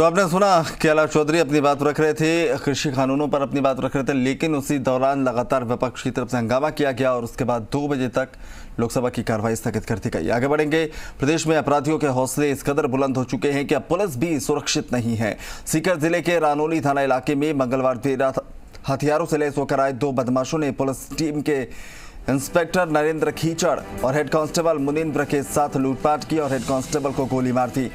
तो आपने सुना कैलाश चौधरी अपनी बात रख रहे थे, कृषि कानूनों पर अपनी बात रख रहे थे, लेकिन उसी दौरान लगातार विपक्ष की तरफ से हंगामा किया गया और उसके बाद 2 बजे तक लोकसभा की कार्रवाई स्थगित कर दी गई। आगे बढ़ेंगे। प्रदेश में अपराधियों के हौसले इस कदर बुलंद हो चुके हैं कि अब पुलिस भी सुरक्षित नहीं है। सीकर जिले के रानोली थाना इलाके में मंगलवार देर रात हथियारों से लैस होकर आए 2 बदमाशों ने पुलिस टीम के इंस्पेक्टर नरेंद्र खीचड़ और हेड कांस्टेबल मुनिंद्र के साथ लूटपाट की और हेड कांस्टेबल को गोली मार दी।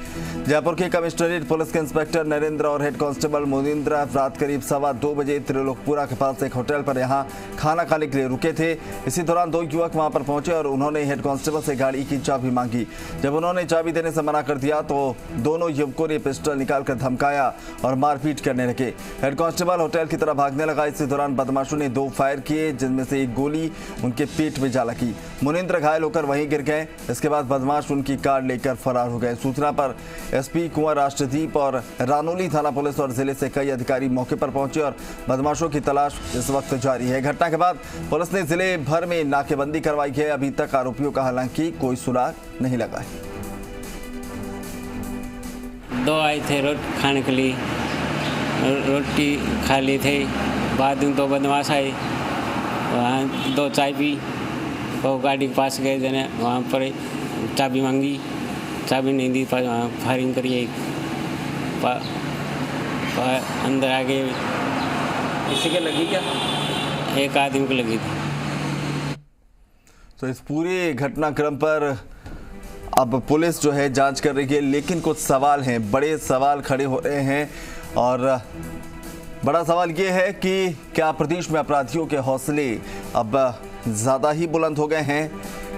जयपुर के कमिश्नरेट पुलिस के इंस्पेक्टर नरेंद्र और हेड कांस्टेबल मुनिंद्र रात करीब 2:15 बजे त्रिलोकपुरा के पास एक होटल पर यहां खाना खाने के लिए रुके थे। इसी दौरान 2 युवक वहां पर पहुंचे और उन्होंने हेड कांस्टेबल से गाड़ी की चाबी मांगी। जब उन्होंने चाबी देने से मना कर दिया तो दोनों युवकों ने पिस्टल निकालकर धमकाया और मारपीट करने लगे। हेड कांस्टेबल होटल की तरफ भागने लगा। इसी दौरान बदमाशों ने 2 फायर किए, जिनमें से एक गोली उनके पेट में जा लगी। मुनिंद्र घायल होकर वहीं गिर गए। इसके बाद बदमाश उनकी कार लेकर फरार हो गए। सूचना पर एसपी कुंवर राष्ट्रदीप और रानोली थाना पुलिस और जिले से कई अधिकारी मौके पर पहुंचे और बदमाशों की तलाश इस वक्त जारी है। घटना के बाद पुलिस ने जिले भर में नाकेबंदी करवाई है। अभी तक आरोपियों का हालांकि कोई सुराग नहीं लगा है। 2 आए थे रोटी खाने के लिए, रोटी खा ली थे। बाद में 2 बदमाश आए, वहाँ 2 चाय पी, वो गाड़ी के पास गए, जने वहाँ पर चाबी मांगी, चाबी नहीं दी, वहाँ फायरिंग करिए, अंदर आ गए। किसी के लगी क्या? एक आदमी को लगी थी। तो इस पूरे घटनाक्रम पर अब पुलिस जो है जांच कर रही है, लेकिन कुछ सवाल हैं, बड़े सवाल खड़े हो रहे हैं। और बड़ा सवाल ये है कि क्या प्रदेश में अपराधियों के हौसले अब ज़्यादा ही बुलंद हो गए हैं?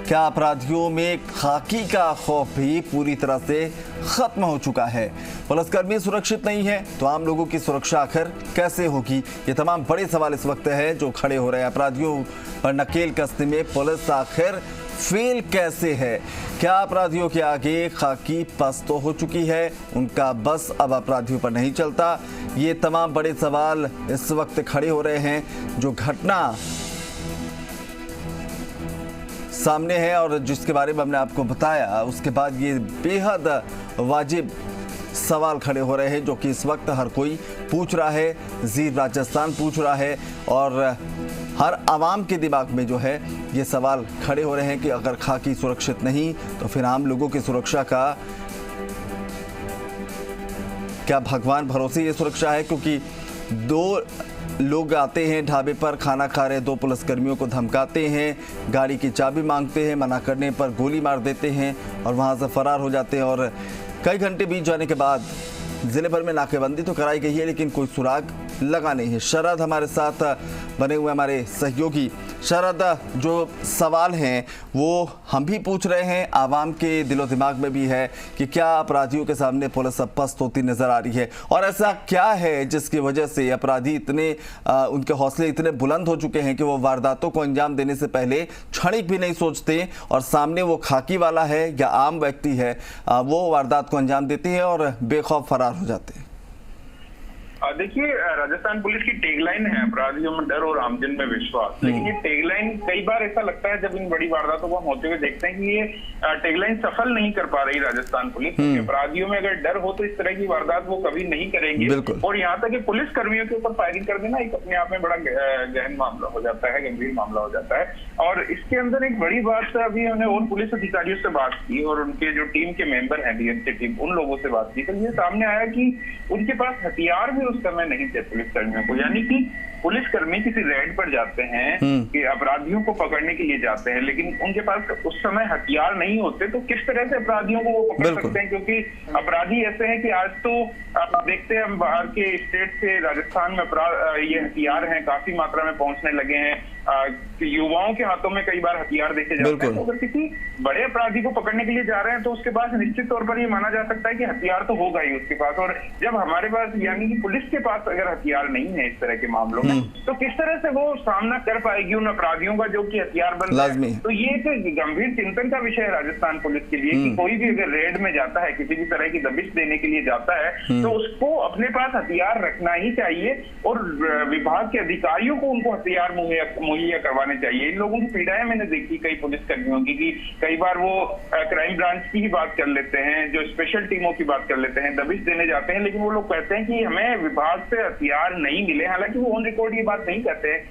क्या अपराधियों में खाकी का खौफ भी पूरी तरह से खत्म हो चुका है? पुलिसकर्मी सुरक्षित नहीं है तो आम लोगों की सुरक्षा आखिर कैसे होगी? ये तमाम बड़े सवाल इस वक्त है जो खड़े हो रहे हैं। अपराधियों पर नकेल कसने में पुलिस आखिर फेल कैसे है? क्या अपराधियों के आगे खाकी पस्त हो चुकी है? उनका बस अब अपराधियों पर नहीं चलता? ये तमाम बड़े सवाल इस वक्त खड़े हो रहे हैं। जो घटना सामने है और जिसके बारे में हमने आपको बताया, उसके बाद ये बेहद वाजिब सवाल खड़े हो रहे हैं जो कि इस वक्त हर कोई पूछ रहा है। जी राजस्थान पूछ रहा है और हर आवाम के दिमाग में जो है ये सवाल खड़े हो रहे हैं कि अगर खाकी सुरक्षित नहीं तो फिर आम लोगों की सुरक्षा का क्या भगवान भरोसे ये सुरक्षा है? क्योंकि 2 लोग आते हैं ढाबे पर, खाना खा रहे 2 पुलिसकर्मियों को धमकाते हैं, गाड़ी की चाबी मांगते हैं, मना करने पर गोली मार देते हैं और वहां से फरार हो जाते हैं। और कई घंटे बीत जाने के बाद जिले भर में नाकेबंदी तो कराई गई है, लेकिन कोई सुराग लगा नहीं है। शरद हमारे साथ बने हुए हमारे सहयोगी। शरद, जो सवाल हैं वो हम भी पूछ रहे हैं, आवाम के दिलो दिमाग में भी है कि क्या अपराधियों के सामने पुलिस अब पस्त होती नजर आ रही है और ऐसा क्या है जिसकी वजह से अपराधी इतने उनके हौसले इतने बुलंद हो चुके हैं कि वो वारदातों को अंजाम देने से पहले क्षणिक भी नहीं सोचते और सामने वो खाकी वाला है या आम व्यक्ति है, वो वारदात को अंजाम देते हैं और बेखौफ फरार हो जाते हैं? देखिए, राजस्थान पुलिस की टैगलाइन है अपराधियों में डर और आमजन में विश्वास। लेकिन ये टैगलाइन कई बार ऐसा लगता है जब इन बड़ी वारदातों को हम होते हुए देखते हैं कि ये टैगलाइन सफल नहीं कर पा रही राजस्थान पुलिस। अपराधियों में अगर डर हो तो इस तरह की वारदात वो कभी नहीं करेंगे। और यहाँ तक कि पुलिस कर्मियों के ऊपर फायरिंग कर देना एक अपने आप में बड़ा गहन मामला हो जाता है, गंभीर मामला हो जाता है। और इसके अंदर एक बड़ी बात, अभी हमने और पुलिस अधिकारियों से बात की और उनके जो टीम के मेंबर हैं, डीएनसी टीम, उन लोगों से बात की तो ये सामने आया कि उनके पास हथियार भी उस समय नहीं थे पुलिस कर्मियों को। यानी कि पुलिसकर्मी किसी रेड पर जाते हैं कि अपराधियों को पकड़ने के लिए जाते हैं, लेकिन उनके पास उस समय हथियार नहीं होते, तो किस तरह से अपराधियों को वो पकड़ सकते हैं? क्योंकि अपराधी ऐसे हैं कि आज तो आप देखते हैं हम बाहर के स्टेट से राजस्थान में ये हथियार हैं काफी मात्रा में पहुंचने लगे हैं। युवाओं के हाथों में कई बार हथियार देखे जाते हैं। तो अगर किसी बड़े अपराधी को पकड़ने के लिए जा रहे हैं तो उसके पास निश्चित तौर पर ये माना जा सकता है कि हथियार तो होगा ही उसके पास। और जब हमारे पास यानी कि पुलिस के पास अगर हथियार नहीं है इस तरह के मामलों में, तो किस तरह से वो सामना कर पाएगी उन अपराधियों का जो कि हथियार बंद है? तो ये एक गंभीर चिंतन का विषय है राजस्थान पुलिस के लिए कि कोई भी अगर रेड में जाता है, किसी भी तरह की दबिश देने के लिए जाता है, तो उसको अपने पास हथियार रखना ही चाहिए और विभाग के अधिकारियों को उनको हथियार मुहैया मुहैया करवाने चाहिए। इन लोगों की पीड़ाएं मैंने देखी कई पुलिसकर्मियों की कि कई बार वो क्राइम ब्रांच की ही बात कर लेते हैं, जो स्पेशल टीमों की बात कर लेते हैं, दबिश देने जाते हैं, लेकिन वो लोग कहते हैं कि हमें विभाग से हथियार नहीं मिले। हालांकि वो ऑन रिकॉर्ड ये बात नहीं कहते हैं,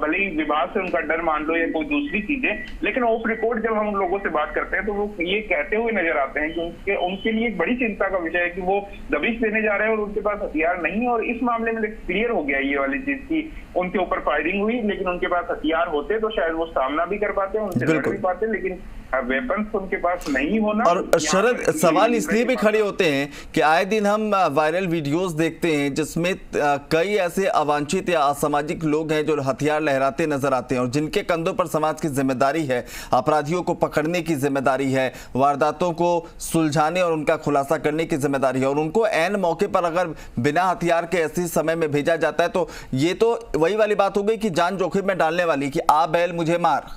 भले ही विभाग से उनका डर मान लो या कोई दूसरी चीजें, लेकिन ऑफ रिकॉर्ड जब हम लोगों से बात करते हैं तो वो ये कहते हुए नजर आते हैं कि उनके लिए एक बड़ी चिंता का विषय है कि वो दबिश देने जा रहे हैं और उनके पास हथियार नहीं है। और इस मामले में क्लियर हो गया ये वाली चीज की उनके ऊपर फायरिंग हुई, लेकिन उनके पास हथियार होते तो शायद वो सामना भी कर पाते, उनसे लड़ भी पाते, लेकिन वेपन्स उनके पास नहीं होना। और शरद, सवाल इसलिए भी खड़े होते हैं कि आए दिन हम वायरल वीडियोस देखते हैं जिसमें कई ऐसे अवांछित या असामाजिक लोग हैं जो हथियार लहराते नजर आते हैं और जिनके कंधों पर समाज की जिम्मेदारी है, अपराधियों को पकड़ने की जिम्मेदारी है, वारदातों को सुलझाने और उनका खुलासा करने की जिम्मेदारी है। और उनको ऐन मौके पर अगर बिना हथियार के ऐसे समय में भेजा जाता है तो ये तो वही वाली बात हो गई कि जान जोखिम में डालने वाली कि आ बैल मुझे मार।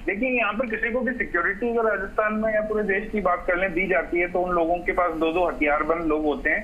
देखिए, यहाँ पर किसी को भी सिक्योरिटी अगर राजस्थान में या पूरे देश की बात करने दी जाती है तो उन लोगों के पास दो हथियारबंद लोग होते हैं,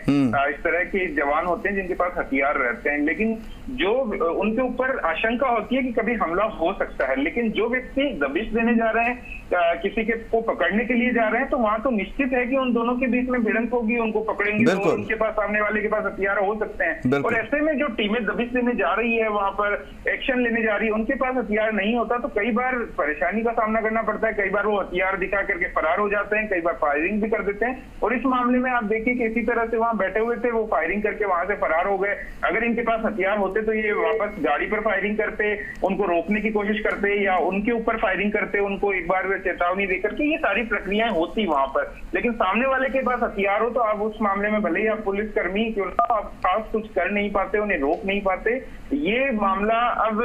इस तरह के जवान होते हैं जिनके पास हथियार रहते हैं, लेकिन जो उनके ऊपर आशंका होती है कि कभी हमला हो सकता है। लेकिन जो व्यक्ति दबिश देने जा रहे हैं, किसी के को पकड़ने के लिए जा रहे हैं, तो वहां तो निश्चित है कि उन दोनों के बीच में भिड़ंत होगी, उनको पकड़ेंगे तो उनके पास, सामने वाले के पास हथियार हो सकते हैं। और ऐसे में जो टीमें दबिश देने जा रही है, वहां पर एक्शन लेने जा रही है, उनके पास हथियार नहीं होता तो कई बार परेशानी का सामना करना पड़ता है। कई बार वो हथियार दिखा करके फरार हो जाते हैं, कई बार फायरिंग भी कर देते हैं। और इस मामले में आप देखिए कि इसी तरह से वहां बैठे हुए थे, वो फायरिंग करके वहां से फरार हो गए। अगर इनके पास हथियार होते तो ये वापस गाड़ी पर फायरिंग करते, उनको रोकने की कोशिश करते या उनके ऊपर फायरिंग करते, उनको एक बार चेतावनी देकर के, ये सारी प्रक्रियाएं होती वहां पर। लेकिन सामने वाले के पास हथियार हो तो आप उस मामले में भले ही आप पुलिसकर्मी क्यों ना, आप खास कुछ कर नहीं पाते, उन्हें रोक नहीं पाते। ये मामला अब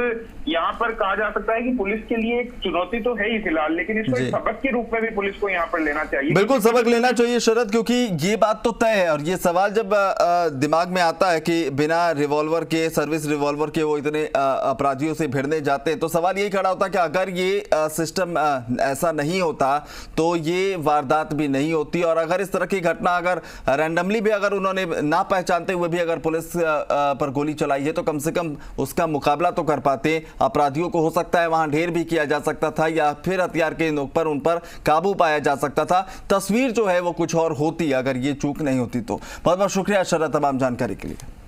यहाँ पर कहा जा सकता है कि पुलिस के लिए एक चुनौती तो है ही फिलहाल, लेकिन इसको एक सबक के रूप में भी पुलिस को यहाँ पर लेना चाहिए। बिल्कुल सबक लेना चाहिए शरद, क्योंकि ये बात तो तय है। और ये सवाल जब दिमाग में आता है कि बिना रिवॉल्वर के, सर्विस रिवॉल्वर के वो इतने अपराधियों से भिड़ने जाते हैं, तो सवाल यही खड़ा होता है कि अगर ये सिस्टम ऐसा नहीं होता तो ये वारदात भी नहीं होती। और अगर इस तरह की घटना अगर रैंडमली भी अगर उन्होंने ना पहचानते हुए भी अगर पुलिस पर गोली चलाई है तो कम से कम उसका मुकाबला तो कर पाते। अपराधियों को हो सकता है वहां ढेर भी किया जा सकता था या फिर हथियार के नोक पर उन पर काबू पाया जा सकता था। तस्वीर जो है वो कुछ और होती अगर ये चूक नहीं होती तो। बहुत बहुत शुक्रिया शरद तमाम जानकारी के लिए।